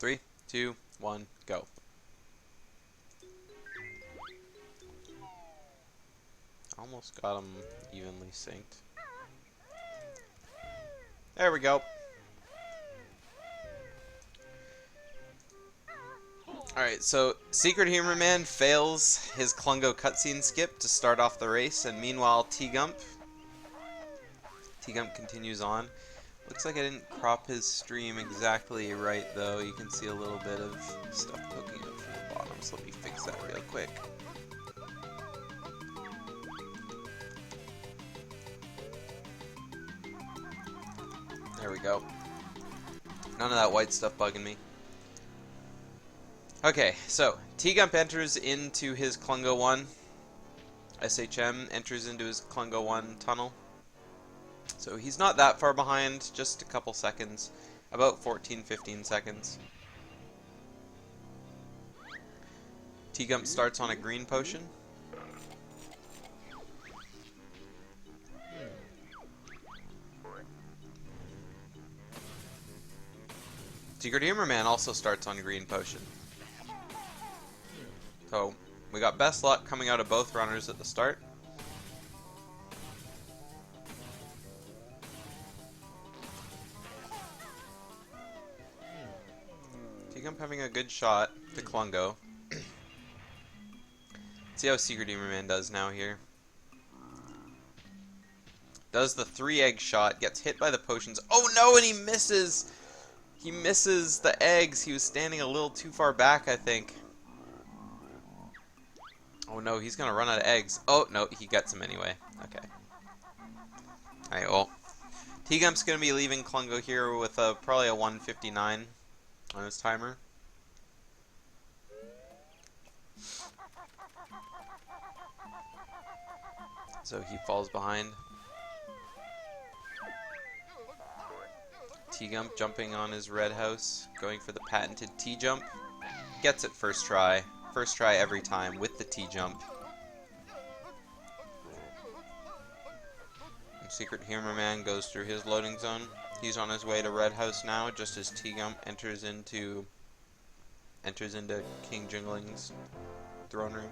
3, 2, 1, go. Almost got him evenly synced. There we go. Alright, so SecretHumorMan fails his Klungo cutscene skip to start off the race, and meanwhile Tgump continues on. Looks like I didn't crop his stream exactly right though. You can see a little bit of stuff poking out from the bottom, so let me fix that real quick. There we go. None of that white stuff bugging me. Okay, so Tgump enters into his Klungo 1. SHM enters into his Klungo 1 tunnel. So he's not that far behind, just a couple seconds. About 14-15 seconds. Tgump starts on a green potion. SecretHumorMan also starts on a green potion. So, we got best luck coming out of both runners at the start. Tgump having a good shot to Klungo. See how SecretHumorMan does now here. Does the 3-egg shot, gets hit by the potions. Oh no, and he misses! He misses the eggs. He was standing a little too far back, I think. Oh no, he's gonna run out of eggs. Oh no, he gets them anyway. Okay. Alright, well, Tgump's gonna be leaving Klungo here with probably a 159 on his timer. So he falls behind. Tgump jumping on his red house, going for the patented T-jump. Gets it first try. First try every time with the T-jump. SecretHumorMan goes through his loading zone. He's on his way to red house now, just as Tgump enters into King Jingling's throne room.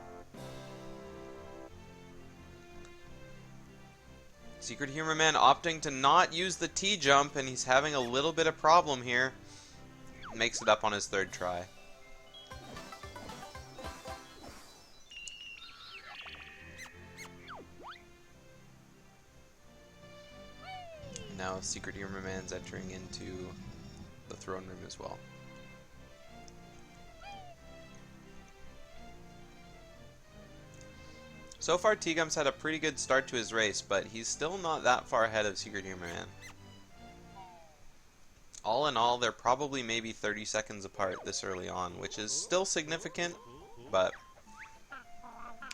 SecretHumorMan opting to not use the T-jump, and he's having a little bit of problem here. Makes it up on his third try. Now SecretHumorMan's entering into the throne room as well. So far, Tgump's had a pretty good start to his race, but he's still not that far ahead of SecretHumorMan. All in all, they're probably maybe 30 seconds apart this early on, which is still significant, but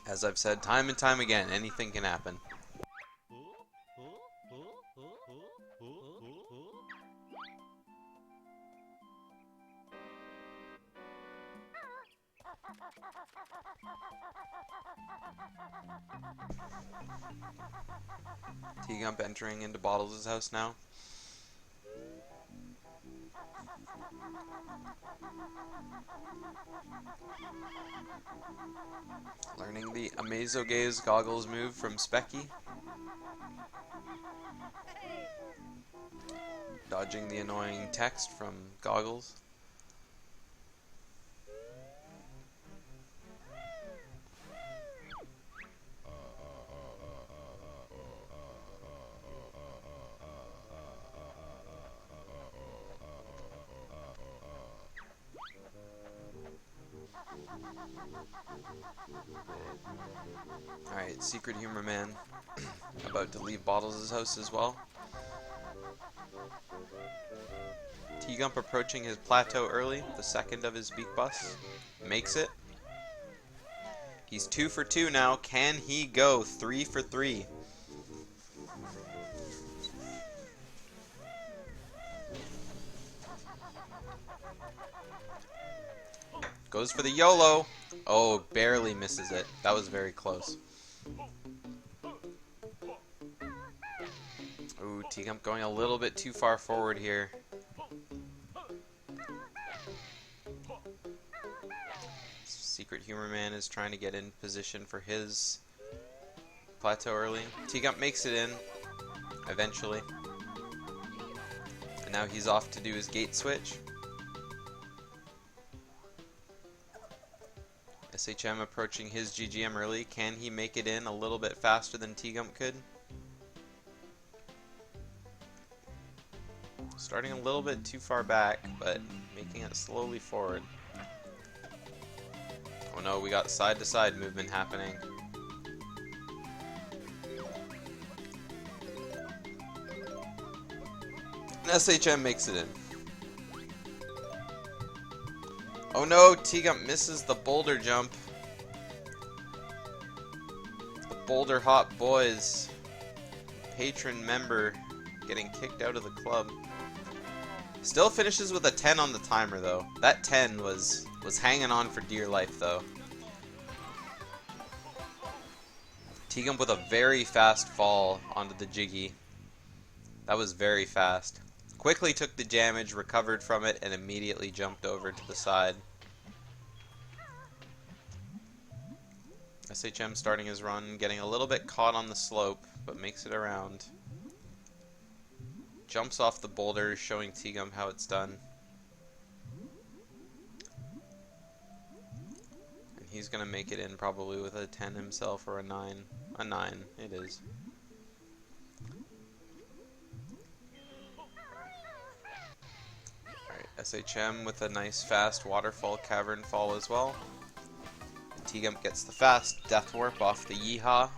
as I've said time and time again, anything can happen. Tgump entering into Bottles' house now. Learning the Amazogaze goggles move from Specky. Dodging the annoying text from Goggles. Alright, SecretHumorMan about to leave Bottles' house as well. Tgump approaching his plateau early, the second of his beak bus. Makes it. He's 2 for 2 now. Can he go 3 for 3? Goes for the YOLO. Oh, barely misses it. That was very close. Ooh, Tgump going a little bit too far forward here. SecretHumorMan is trying to get in position for his plateau early. Tgump makes it in, eventually. And now he's off to do his gate switch. SHM approaching his GGM early. Can he make it in a little bit faster than Tgump could? Starting a little bit too far back, but making it slowly forward. Oh no, we got side-to-side movement happening. And SHM makes it in. Oh no, Tgump misses the boulder jump. The Boulder Hop Boys, patron member, getting kicked out of the club. Still finishes with a 10 on the timer though. That 10 was hanging on for dear life though. Tgump with a very fast fall onto the jiggy. That was very fast. Quickly took the damage, recovered from it, and immediately jumped over to the side. SHM starting his run, getting a little bit caught on the slope, but makes it around. Jumps off the boulder, showing Tgump how it's done. And he's going to make it in probably with a 10 himself or a 9. A 9, it is. Alright, SHM with a nice fast waterfall cavern fall as well. Tgump gets the fast death warp off the Yeehaw.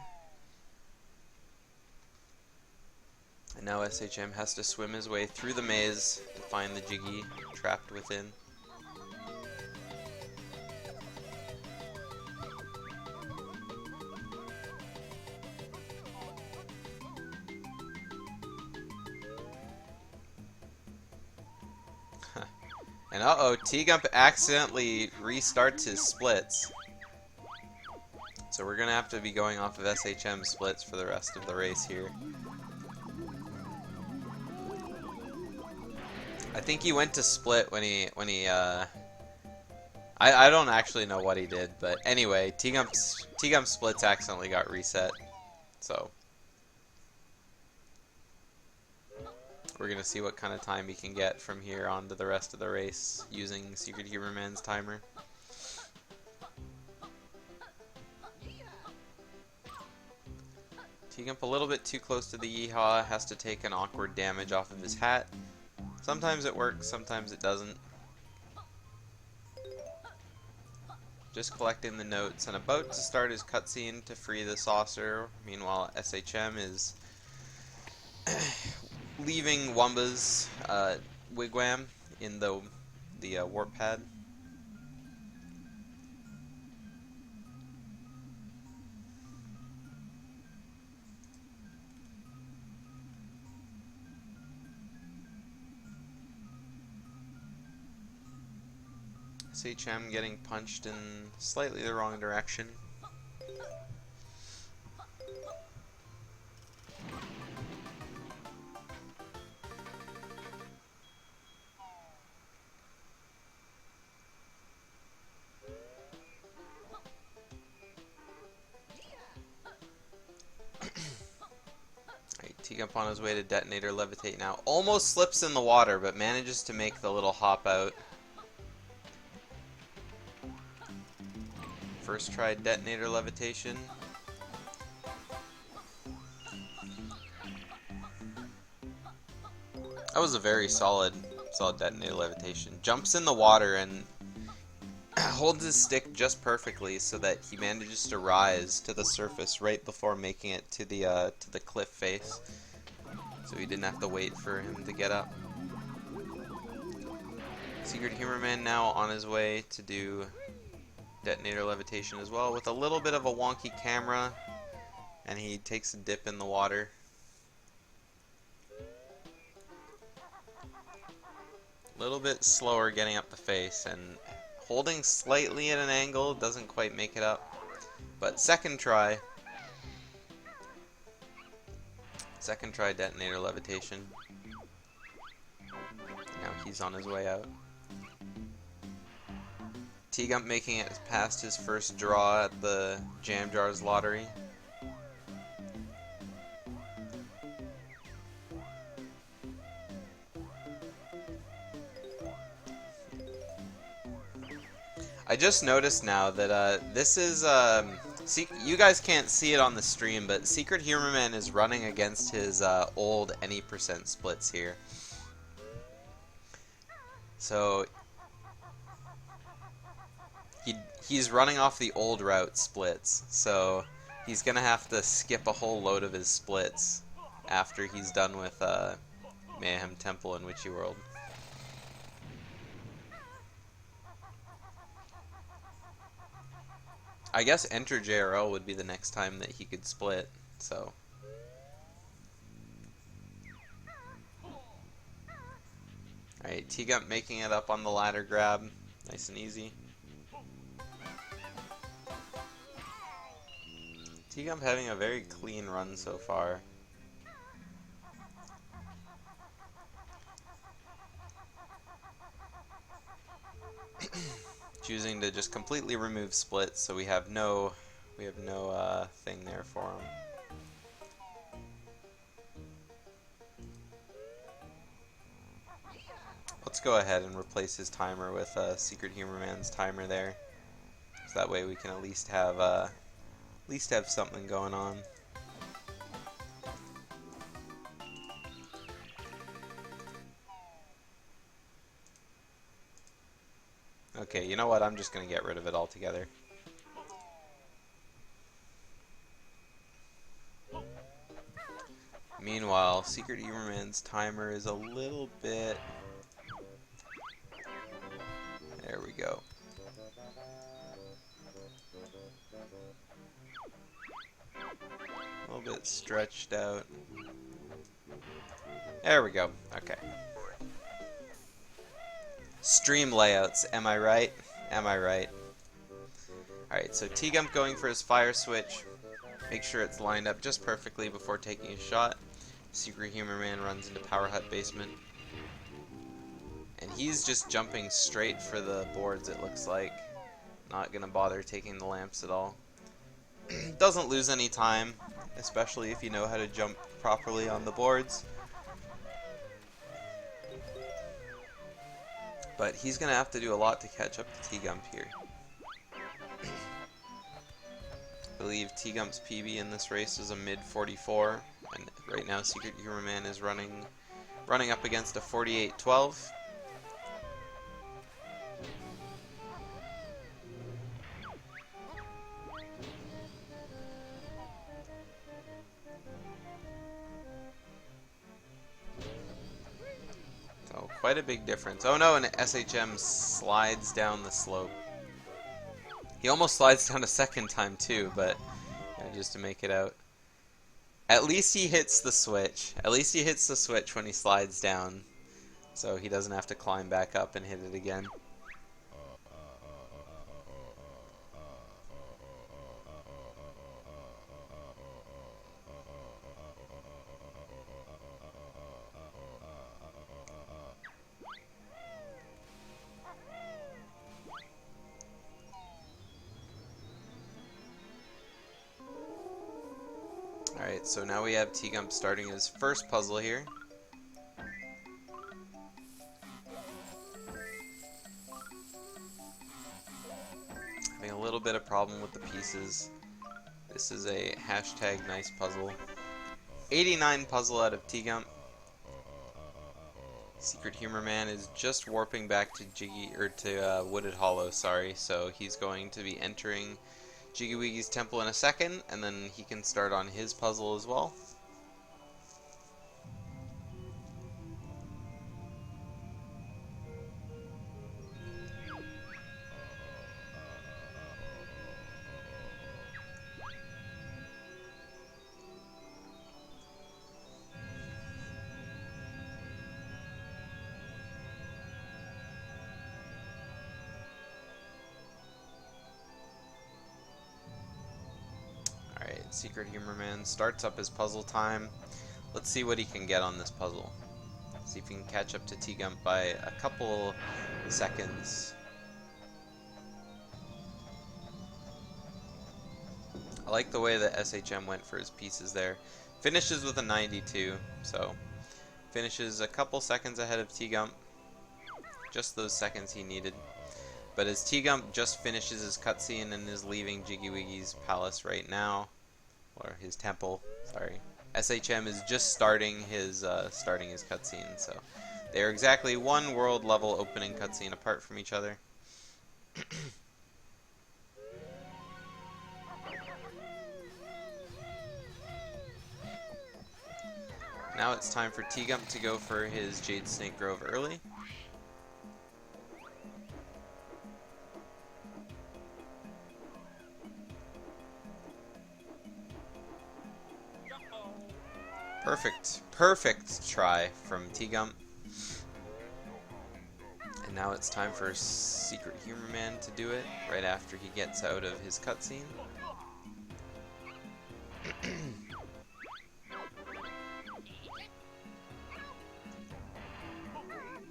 And now SHM has to swim his way through the maze to find the jiggy trapped within. And uh-oh, Tgump accidentally restarts his splits. So we're gonna have to be going off of SHM splits for the rest of the race here. I think he went to split when he I don't actually know what he did, but anyway, Tgump splits accidentally got reset. So we're gonna see what kind of time he can get from here on to the rest of the race using SecretHumorMan's timer. Tgump a little bit too close to the Yeehaw, has to take an awkward damage off of his hat. Sometimes it works, sometimes it doesn't. Just collecting the notes and about to start his cutscene to free the saucer. Meanwhile, SHM is leaving Wumba's wigwam in the warp pad. SHM getting punched in slightly the wrong direction. Tgump on his way to detonator levitate now. Almost slips in the water, but manages to make the little hop out. First try detonator levitation. That was a very solid detonator levitation. Jumps in the water and holds his stick just perfectly so that he manages to rise to the surface right before making it to the cliff face. So he didn't have to wait for him to get up. SecretHumorMan now on his way to do detonator levitation as well, with a little bit of a wonky camera, and he takes a dip in the water. A little bit slower getting up the face, and holding slightly at an angle, doesn't quite make it up. But second try detonator levitation. Now he's on his way out. Tgump making it past his first draw at the Jam Jars lottery. I just noticed now that this is you guys can't see it on the stream, but SecretHumorMan is running against his old any percent splits here. So he's running off the old route splits, so he's gonna have to skip a whole load of his splits after he's done with Mayhem Temple and Witchy World. I guess Enter JRL would be the next time that he could split, so. Alright, Tgump making it up on the ladder grab. Nice and easy. Tgump having a very clean run so far. Choosing to just completely remove splits, so we have no thing there for him. Let's go ahead and replace his timer with SecretHumorMan's timer there, so that way we can at least have something going on. Okay, you know what? I'm just gonna get rid of it altogether. Meanwhile, SecretHumorMan's timer is a little bit... There we go. A little bit stretched out. There we go. Okay. Stream layouts, am I right? Am I right? Alright, so Tgump going for his fire switch. Make sure it's lined up just perfectly before taking a shot. SecretHumorMan runs into Power Hut basement. And he's just jumping straight for the boards, it looks like. Not gonna bother taking the lamps at all. Doesn't lose any time, especially if you know how to jump properly on the boards. But he's gonna have to do a lot to catch up to Tgump here. I believe Tgump's PB in this race is a mid 44, and right now SecretHumorMan is running up against a 48-12. So quite a big difference. Oh no, and SHM slides down the slope. He almost slides down a second time too, but just to make it out. At least he hits the switch. At least he hits the switch when he slides down, so he doesn't have to climb back up and hit it again. Alright, so now we have Tgump starting his first puzzle here. Having a little bit of problem with the pieces. This is a hashtag nice puzzle. 89 puzzle out of Tgump. SecretHumorMan is just warping back to Wooded Hollow, sorry, so he's going to be entering Jiggy Wiggy's temple in a second, and then he can start on his puzzle as well. SecretHumorMan starts up his puzzle time. Let's see what he can get on this puzzle. See if he can catch up to Tgump by a couple seconds. I like the way that SHM went for his pieces there. Finishes with a 92, so finishes a couple seconds ahead of Tgump. Just those seconds he needed. But as Tgump just finishes his cutscene and is leaving Jiggy Wiggy's palace right now, or his temple, sorry, SHM is just starting his cutscene, so they are exactly one world level opening cutscene apart from each other. Now it's time for Tgump to go for his Jade Snake Grove early. Perfect try from Tgump. And now it's time for SecretHumorMan to do it right after he gets out of his cutscene.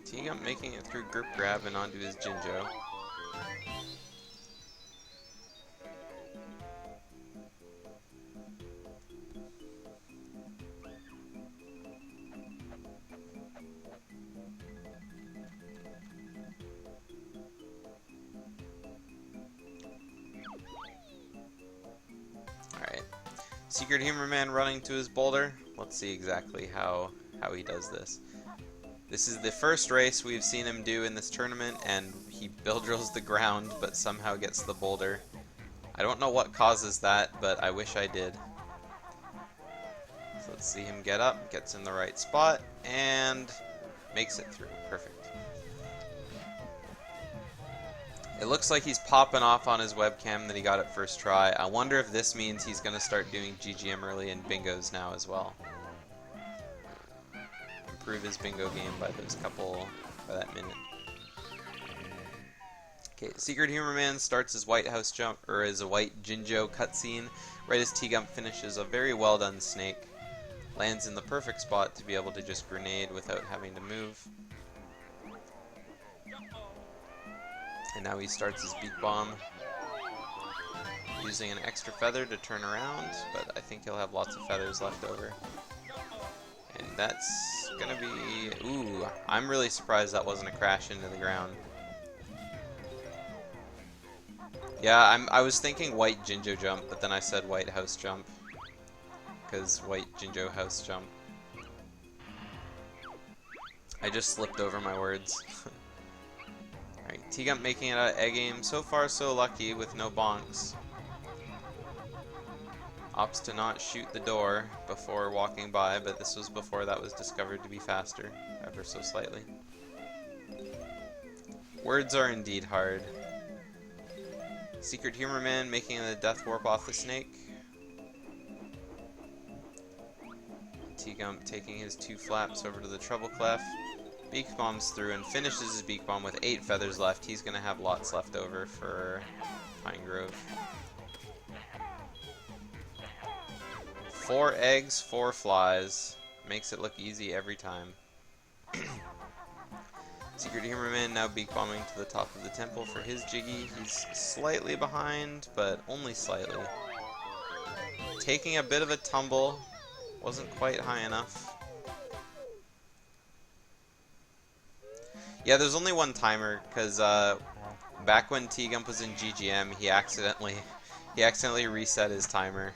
Tgump making it through Grip Grab and onto his Jinjo. Alright. SecretHumorMan running to his boulder. Let's see exactly how he does this. This is the first race we've seen him do in this tournament, and he bill drills the ground, but somehow gets the boulder. I don't know what causes that, but I wish I did. So let's see him get up, gets in the right spot, and makes it through. Perfect. It looks like he's popping off on his webcam that he got at first try. I wonder if this means he's going to start doing GGM early and bingos now as well. Improve his bingo game by that minute. Okay, SecretHumorMan starts his White House jump, or his White Jinjo cutscene, right as Tgump finishes a very well done snake. Lands in the perfect spot to be able to just grenade without having to move. And now he starts his Beak Bomb, using an extra feather to turn around, but I think he'll have lots of feathers left over. And that's gonna be... Ooh, I'm really surprised that wasn't a crash into the ground. Yeah, I was thinking White Jinjo jump, but then I said White House jump. Because White Jinjo House jump. I just slipped over my words. Alright, Tgump making it out of egg aim. So far so lucky with no bonks. Opts to not shoot the door before walking by, but this was before that was discovered to be faster, ever so slightly. Words are indeed hard. SecretHumorMan making the death warp off the snake. Tgump taking his 2 flaps over to the treble clef. Beak bombs through and finishes his beak bomb with 8 feathers left. He's gonna have lots left over for Pine Grove. 4 eggs, 4 flies. Makes it look easy every time. SecretHumorMan now beak bombing to the top of the temple for his Jiggy. He's slightly behind, but only slightly. Taking a bit of a tumble. Wasn't quite high enough. Yeah, there's only one timer, because back when Tgump was in GGM, he accidentally reset his timer.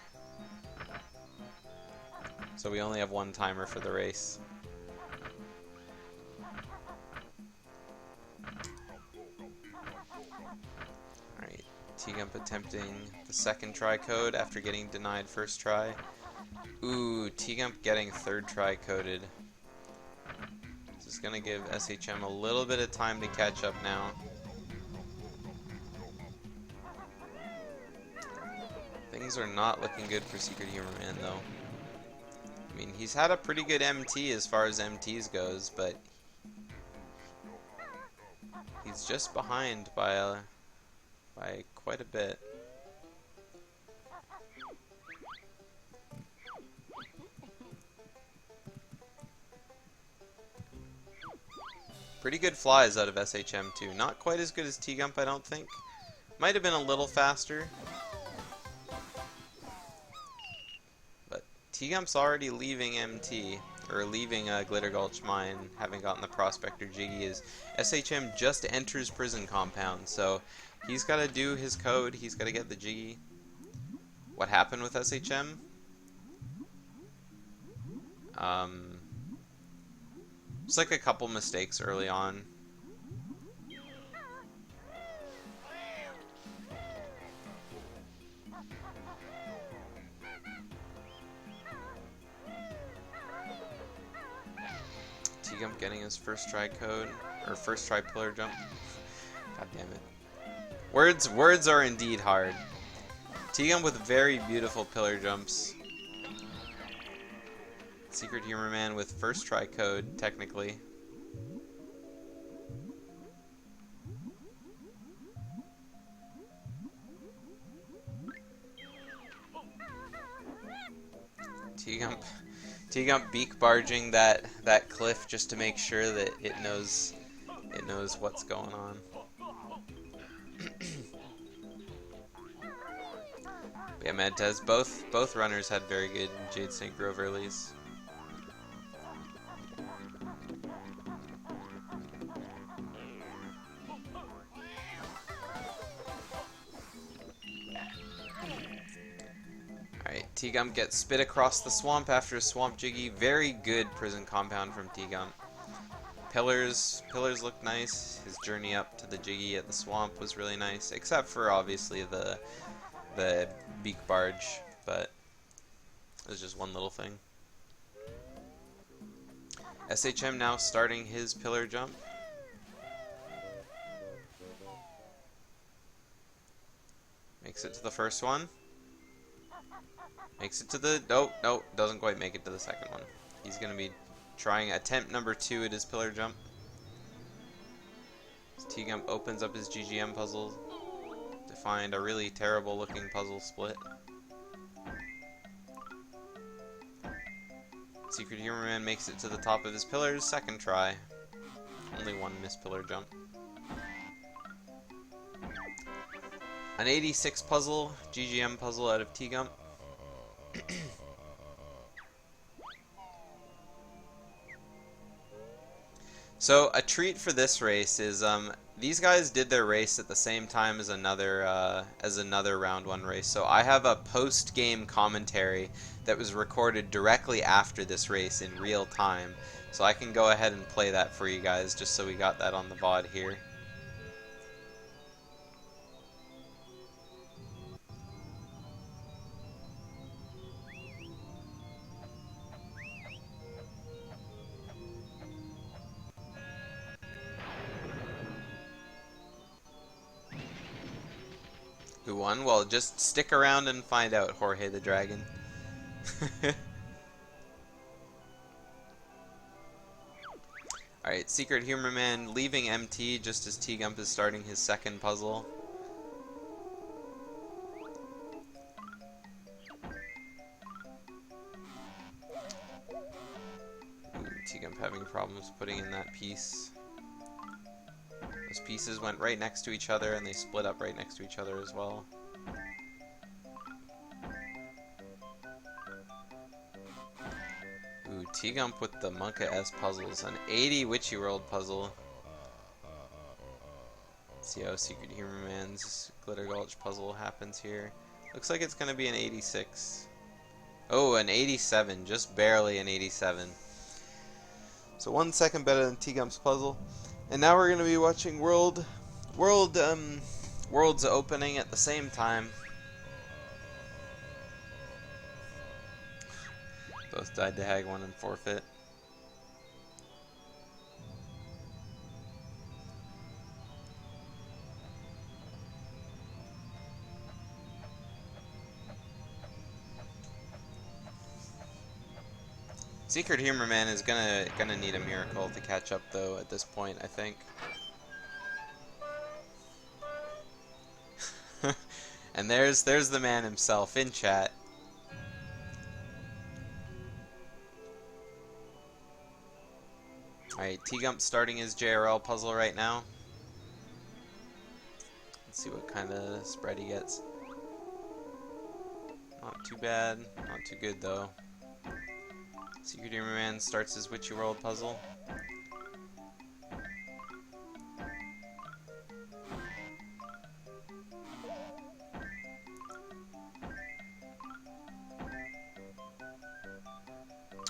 So we only have one timer for the race. Alright, Tgump attempting the second try code after getting denied first try. Ooh, Tgump getting third try coded. This is gonna give SHM a little bit of time to catch up now. Things are not looking good for SecretHumorMan though. I mean, he's had a pretty good MT as far as MTs goes, but he's just behind by quite a bit. Pretty good flies out of SHM too. Not quite as good as Tgump, I don't think. Might have been a little faster. Tgump's already leaving MT, or leaving Glitter Gulch Mine, having gotten the Prospector Jiggy. Is SHM just enters Prison Compound, so he's got to do his code, he's got to get the Jiggy. What happened with SHM? Just like a couple mistakes early on. Tgump getting his first try code, or first try pillar jump. God damn it. Words are indeed hard. Tgump with very beautiful pillar jumps. SecretHumorMan with first try code, technically. Tgump beak barging that cliff just to make sure that it knows what's going on. But yeah, Medtez, both runners had very good Jade St. Grove earlies. Alright, Tgump gets spit across the swamp after a swamp jiggy. Very good prison compound from Tgump. Pillars looked nice. His journey up to the jiggy at the swamp was really nice, except for obviously the beak barge, but it was just one little thing. SHM now starting his pillar jump. Makes it to the first one. Makes it to the... No, doesn't quite make it to the second one. He's going to be trying attempt number 2 at his pillar jump. Tgump opens up his GGM puzzle to find a really terrible looking puzzle split. SecretHumorMan makes it to the top of his pillars, second try. Only one missed pillar jump. An 86 puzzle, GGM puzzle out of Tgump. So a treat for this race is these guys did their race at the same time as another round 1 race. So I have a post-game commentary that was recorded directly after this race in real time. So I can go ahead and play that for you guys just so we got that on the VOD here. Who won? Well, just stick around and find out, Jorge the Dragon. Alright, SecretHumorMan leaving MT just as Tgump is starting his second puzzle. Ooh, Tgump having problems putting in that piece. Those pieces went right next to each other and they split up right next to each other as well. Ooh, Tgump with the Monka S puzzles. An 80 Witchy World puzzle. Let's see how SecretHumorMan's Glitter Gulch puzzle happens here. Looks like it's going to be an 86. Oh, an 87. Just barely an 87. So 1 second better than Tgump's puzzle. And now we're going to be watching World's opening at the same time. Both died to Hag 1 and forfeit. SecretHumorMan is gonna need a miracle to catch up though at this point, I think. And there's the man himself in chat. Alright, Tgump starting his JRL puzzle right now. Let's see what kind of spread he gets. Not too bad, not too good though. SecretHumorMan starts his Witchy World puzzle.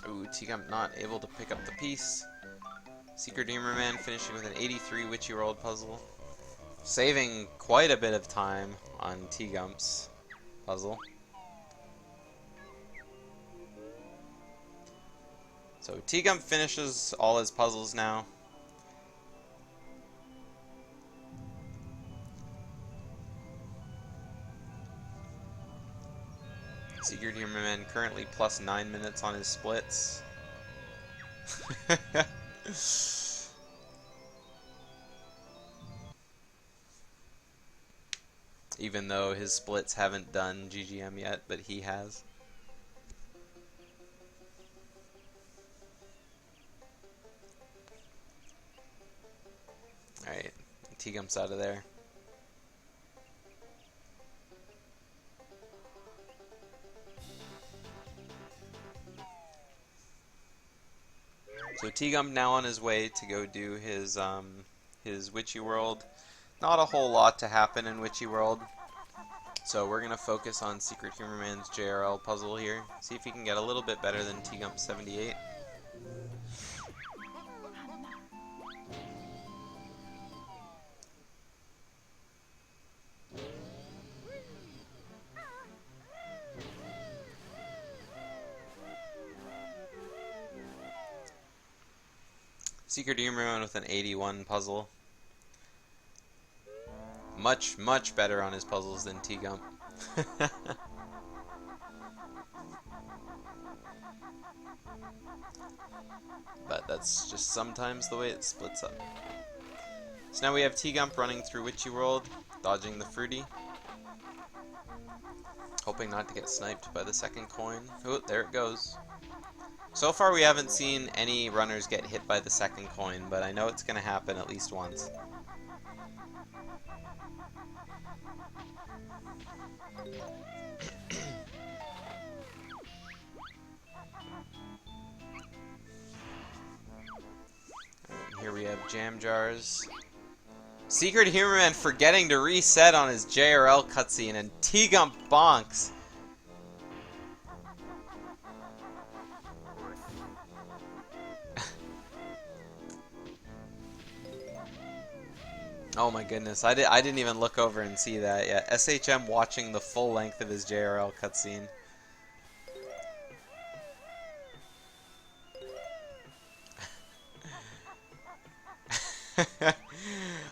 Ooh, Tgump not able to pick up the piece. SecretHumorMan finishing with an 83 Witchy World puzzle. Saving quite a bit of time on Tgump's puzzle. So Tgump finishes all his puzzles now. SecretHumorMan currently plus 9 minutes on his splits. Even though his splits haven't done GGM yet, but he has. Alright, Tgump's out of there. So Tgump now on his way to go do his Witchy World. Not a whole lot to happen in Witchy World, so we're gonna focus on SecretHumorMan's JRL puzzle here. See if he can get a little bit better than Tgump 78. SecretHumorMan with an 81 puzzle. Much better on his puzzles than Tgump. But that's just sometimes the way it splits up. So now we have Tgump running through Witchy World, dodging the fruity. Hoping not to get sniped by the second coin. Oh, there it goes. So far we haven't seen any runners get hit by the second coin, but I know it's going to happen at least once. Here we have jam jars. SecretHumorMan forgetting to reset on his JRL cutscene, and Tgump bonks. Oh my goodness, I didn't even look over and see that yet. SHM watching the full length of his JRL cutscene.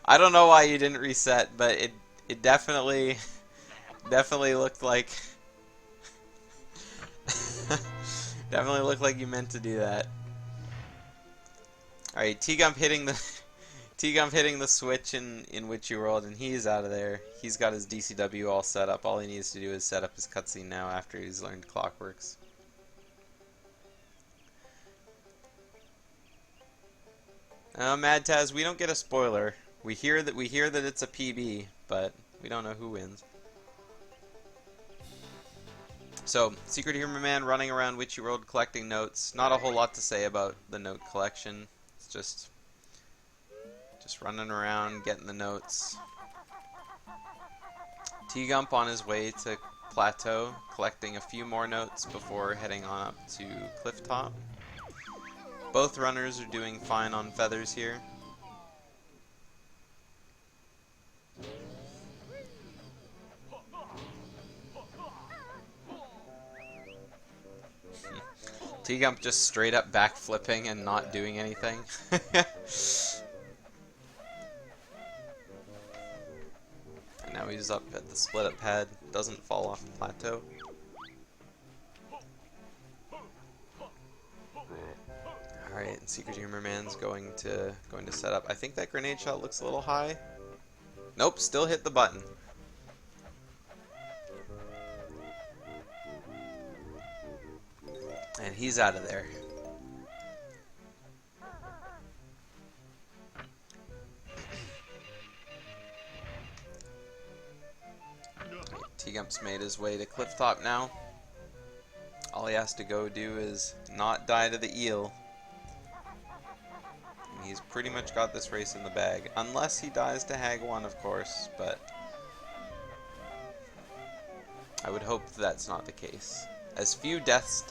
I don't know why you didn't reset, but it definitely looked like definitely looked like you meant to do that. All right, Tgump hitting the switch in Witchy World, and he's out of there. He's got his DCW all set up. All he needs to do is set up his cutscene now after he's learned Clockworks. Mad Taz, we don't get a spoiler. We hear that it's a PB, but we don't know who wins. So, SecretHumorMan running around Witchy World collecting notes. Not a whole lot to say about the note collection. It's just running around, getting the notes. Tgump on his way to Plateau, collecting a few more notes before heading on up to Clifftop. Both runners are doing fine on feathers here. Tgump just straight up backflipping and not doing anything. And now he's up at the split up pad, doesn't fall off the plateau. Alright, SecretHumorMan's going to set up. I think that grenade shot looks a little high. Nope, still hit the button. And he's out of there. Tgump's made his way to Clifftop now. All he has to go do is not die to the eel. And he's pretty much got this race in the bag. Unless he dies to Hag 1, of course, but I would hope that's not the case. As few deaths...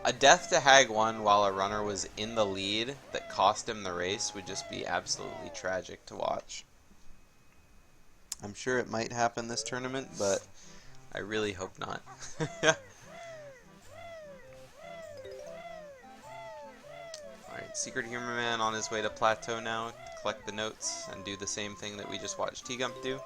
A death to Hag 1 while a runner was in the lead that cost him the race would just be absolutely tragic to watch. I'm sure it might happen this tournament, but I really hope not. Alright, SecretHumorMan on his way to Plateau now to collect the notes and do the same thing that we just watched Tgump do.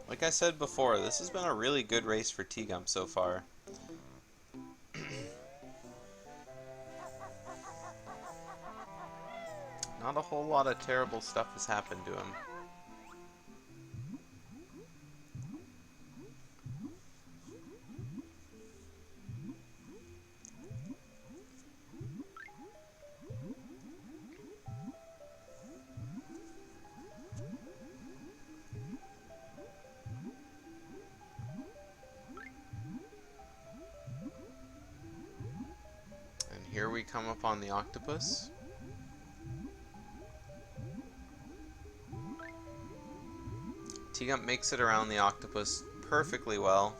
Like I said before, this has been a really good race for Tgump so far. Not a whole lot of terrible stuff has happened to him. And here we come upon the octopus. Tgump makes it around the octopus perfectly well.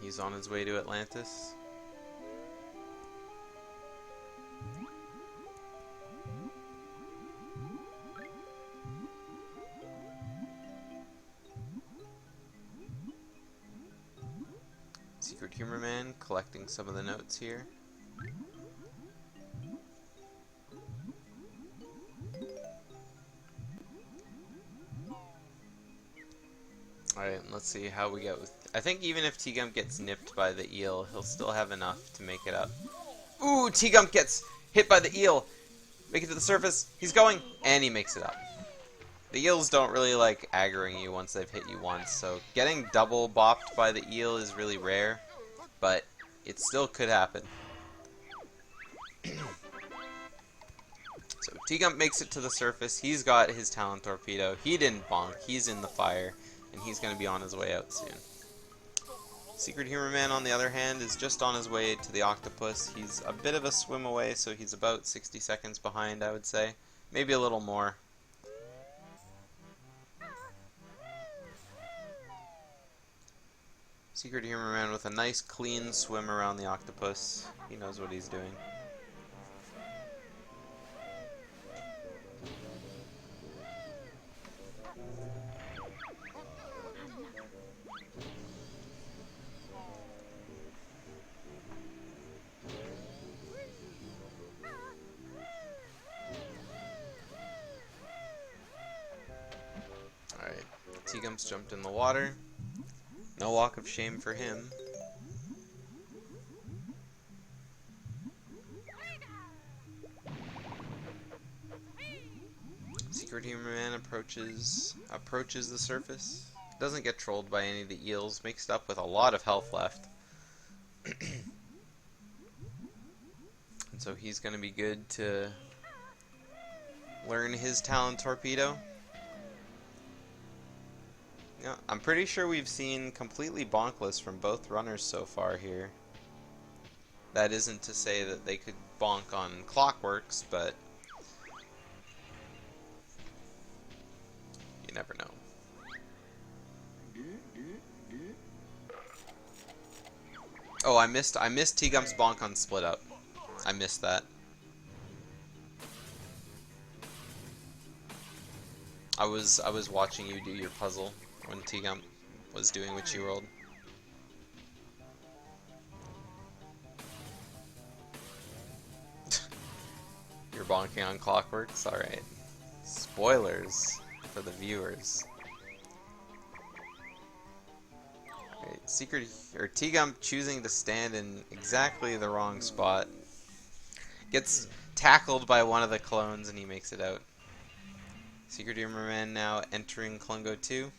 He's on his way to Atlantis. SecretHumorMan collecting some of the notes here. Alright, let's see how we get with... I think even if Tgump gets nipped by the eel, he'll still have enough to make it up. Ooh, Tgump gets hit by the eel! Make it to the surface, he's going! And he makes it up. The eels don't really like aggroing you once they've hit you once, so getting double bopped by the eel is really rare, but it still could happen. So Tgump makes it to the surface, he's got his talent torpedo, he didn't bonk, he's in the fire, and he's going to be on his way out soon. SecretHumorMan, on the other hand, is just on his way to the octopus. He's a bit of a swim away, so he's about 60 seconds behind, I would say. Maybe a little more. SecretHumorMan with a nice clean swim around the octopus. He knows what he's doing. Alright, Tgump's jumped in the water. No walk of shame for him. SecretHumorMan approaches the surface. Doesn't get trolled by any of the eels. Makes it up with a lot of health left. And so he's going to be good to learn his talent torpedo. Yeah, I'm pretty sure we've seen completely bonkless from both runners so far here. That isn't to say that they could bonk on Clockworks, but you never know. Oh, I missed Tgump's bonk on Split Up. I missed that. I was watching you do your puzzle when Tgump was doing what you rolled. You're bonking on Clockworks? Alright. Spoilers for the viewers. Right, Tgump choosing to stand in exactly the wrong spot. Gets tackled by one of the clones and he makes it out. SecretHumorMan now entering Klungo 2.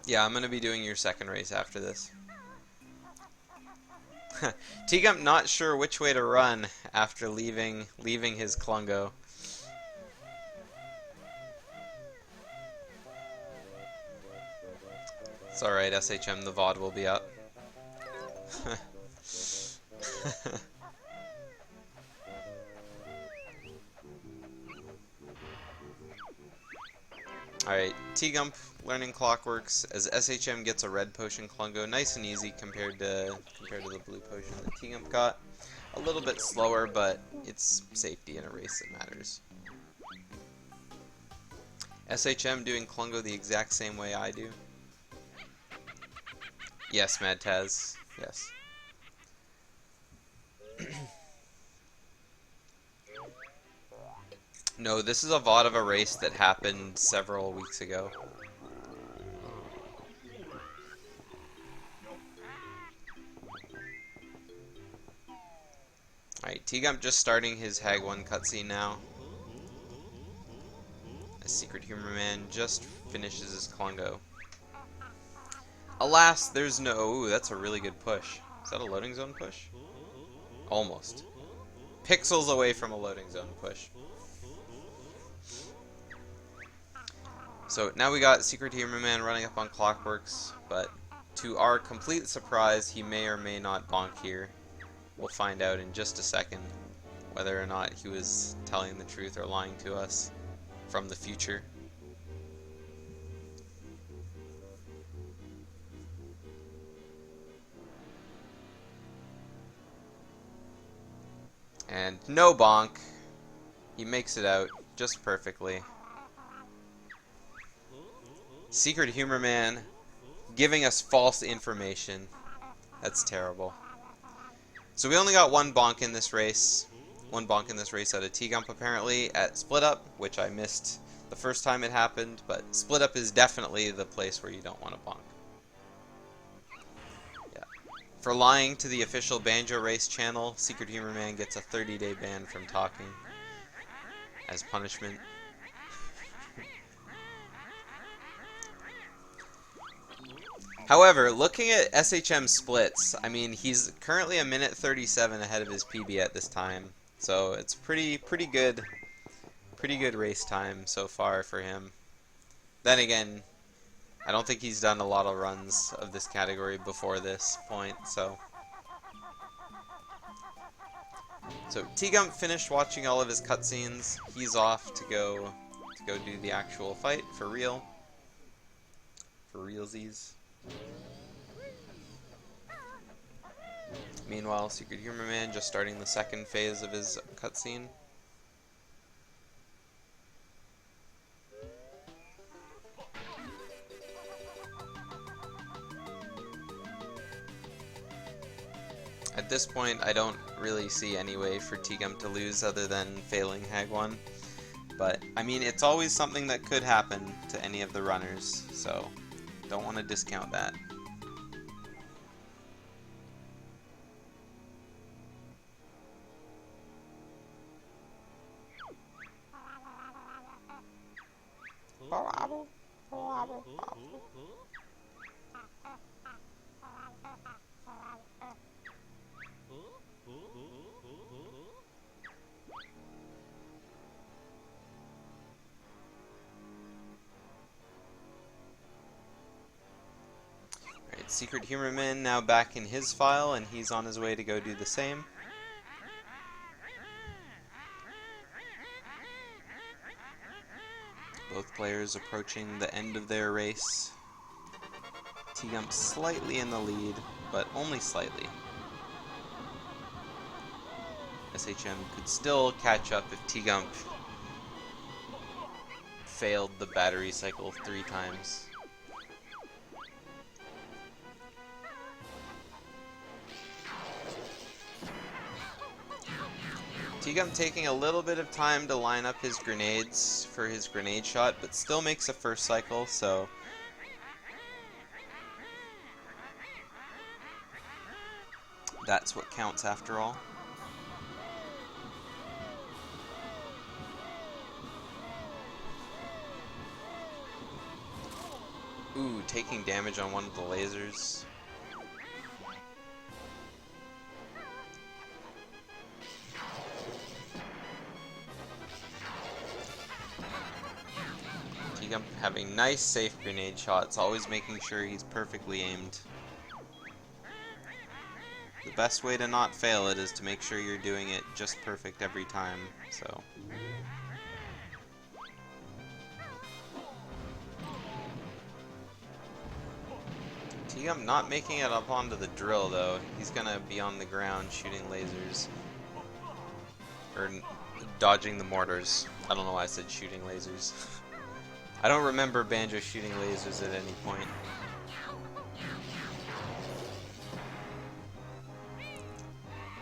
Yeah, I'm going to be doing your second race after this. Tgump not sure which way to run after leaving his Klungo. It's alright, SHM, the VOD will be up. Alright, Tgump learning Clockworks as SHM gets a red potion Klungo, nice and easy compared to the blue potion that Tgump got. A little bit slower, but it's safety in a race that matters. SHM doing Klungo the exact same way I do. Yes, Mad Taz. Yes. No, this is a VOD of a race that happened several weeks ago. Alright, Tgump just starting his Hag 1 cutscene now. As SecretHumorMan just finishes his Klungo. Alas, there's no... Ooh, that's a really good push. Is that a loading zone push? Almost. Pixels away from a loading zone push. So now we got SecretHumorMan running up on Clockworks, but to our complete surprise, he may or may not bonk here. We'll find out in just a second whether or not he was telling the truth or lying to us from the future. And no bonk. He makes it out just perfectly. SecretHumorMan giving us false information. That's terrible. So we only got one bonk in this race. One bonk in this race out of Tgump apparently at Split Up, which I missed the first time it happened, but Split Up is definitely the place where you don't want to bonk. Yeah. For lying to the official Banjo Race channel, SecretHumorMan gets a 30-day ban from talking as punishment. However, looking at SHM splits, I mean, he's currently a minute 37 ahead of his PB at this time, so it's pretty good race time so far for him. Then again, I don't think he's done a lot of runs of this category before this point, so Tgump finished watching all of his cutscenes. He's off to go do the actual fight for real, for realsies. Meanwhile, SecretHumorMan just starting the second phase of his cutscene. At this point, I don't really see any way for Tgump to lose other than failing Hag 1. But, I mean, it's always something that could happen to any of the runners, so don't want to discount that. SecretHumorMan now back in his file, and he's on his way to go do the same. Both players approaching the end of their race. Tgump slightly in the lead, but only slightly. SHM could still catch up if Tgump failed the battery cycle 3 times. Tgump taking a little bit of time to line up his grenades for his grenade shot, but still makes a first cycle, so that's what counts after all. Ooh, taking damage on one of the lasers. Tgump having nice, safe grenade shots, always making sure he's perfectly aimed. The best way to not fail it is to make sure you're doing it just perfect every time, so... Tgump not making it up onto the drill, though. He's gonna be on the ground shooting lasers. Or dodging the mortars. I don't know why I said shooting lasers. I don't remember Banjo shooting lasers at any point.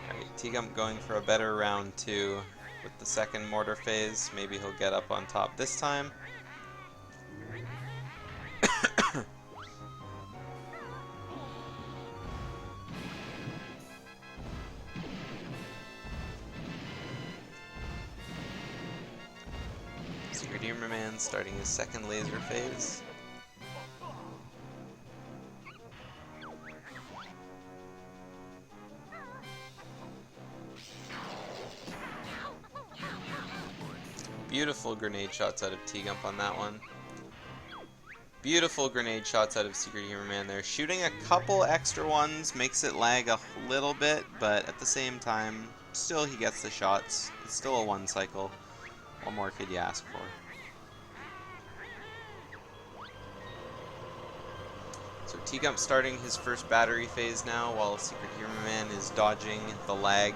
Alright, Tgump going for a better round 2 with the second mortar phase. Maybe he'll get up on top this time. SecretHumorMan starting his second laser phase. Beautiful grenade shots out of Tgump on that one. Beautiful grenade shots out of SecretHumorMan there. Shooting a couple extra ones makes it lag a little bit, but at the same time, still he gets the shots. It's still a 1 cycle. What more could you ask for? So Tgump starting his first battery phase now, while SecretHumorMan is dodging the lag.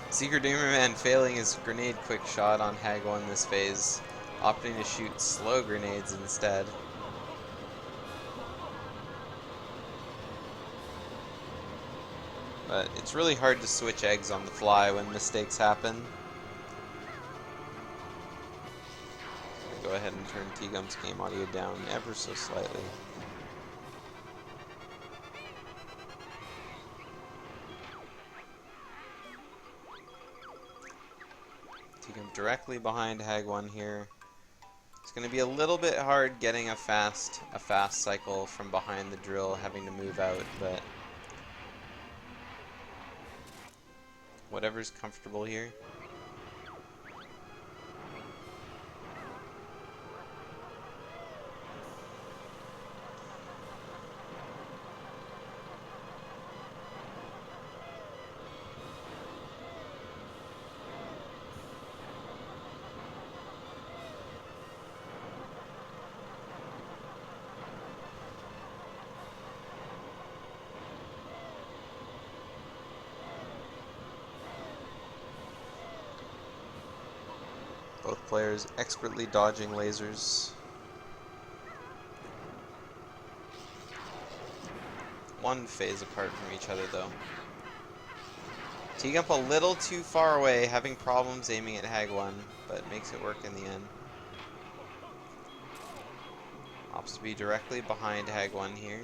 SecretHumorMan failing his grenade quick shot on Hag 1 this phase, opting to shoot slow grenades instead. But it's really hard to switch eggs on the fly when mistakes happen. Go ahead and turn Tgump's game audio down ever so slightly. Tgump directly behind Hag 1 here. It's going to be a little bit hard getting a fast cycle from behind the drill, having to move out, but whatever's comfortable here. Both players expertly dodging lasers. One phase apart from each other, though. Tgump a little too far away, having problems aiming at Hag 1, but makes it work in the end. Opts to be directly behind Hag 1 here.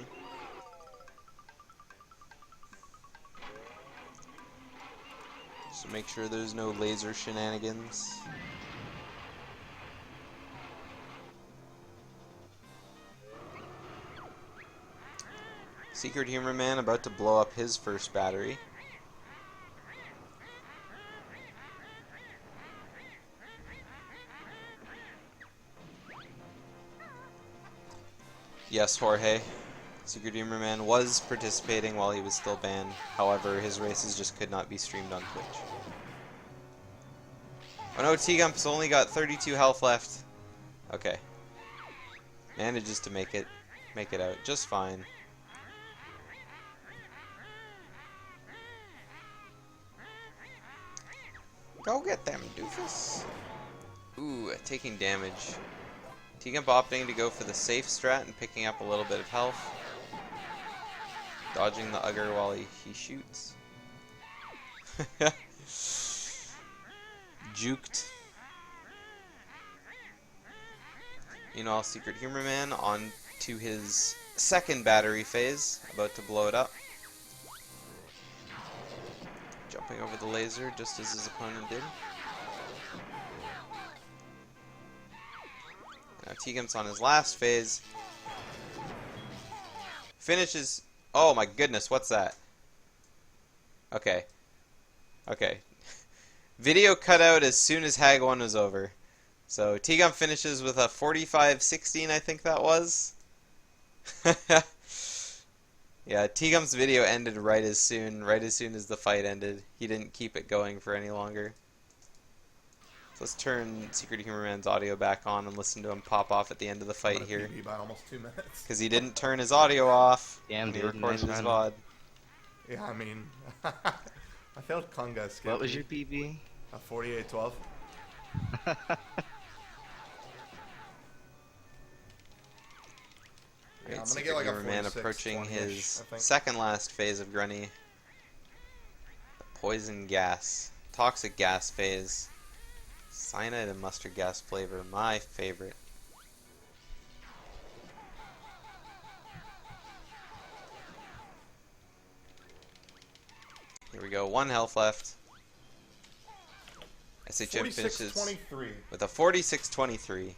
So make sure there's no laser shenanigans. SecretHumorMan about to blow up his first battery. Yes, Jorge. SecretHumorMan was participating while he was still banned. However, his races just could not be streamed on Twitch. Oh no, Tgump's only got 32 health left. Okay. Manages to make it out just fine. Go get them, doofus. Ooh, taking damage. Tgump opting to go for the safe strat and picking up a little bit of health. Dodging the Ugger while he shoots. Juked. Meanwhile, SecretHumorMan on to his second battery phase, about to blow it up. Jumping over the laser just as his opponent did. Now Tgump's on his last phase. finishes... Oh my goodness, what's that? Okay. Okay. Video cut out as soon as Hag 1 was over. So Tgump finishes with a 45-16, I think that was. Yeah, Tgump's video ended right as soon as the fight ended. He didn't keep it going for any longer. So let's turn SecretHumorMan's audio back on and listen to him pop off at the end of the fight here. By almost 2 minutes. Because he didn't turn his audio off Damn, when he dude, recorded nice his run. VOD. Yeah, I mean, I felt Conga skipped. What was your PB? A 48-12. Yeah, I'm gonna get like a SecretHumorMan 46, approaching 20-ish, his I think. second last phase of Grunny. The poison gas. Toxic gas phase. Cyanide and mustard gas flavor, my favorite. Here we go, 1 health left. SHM finishes 46-23. with a 46-23.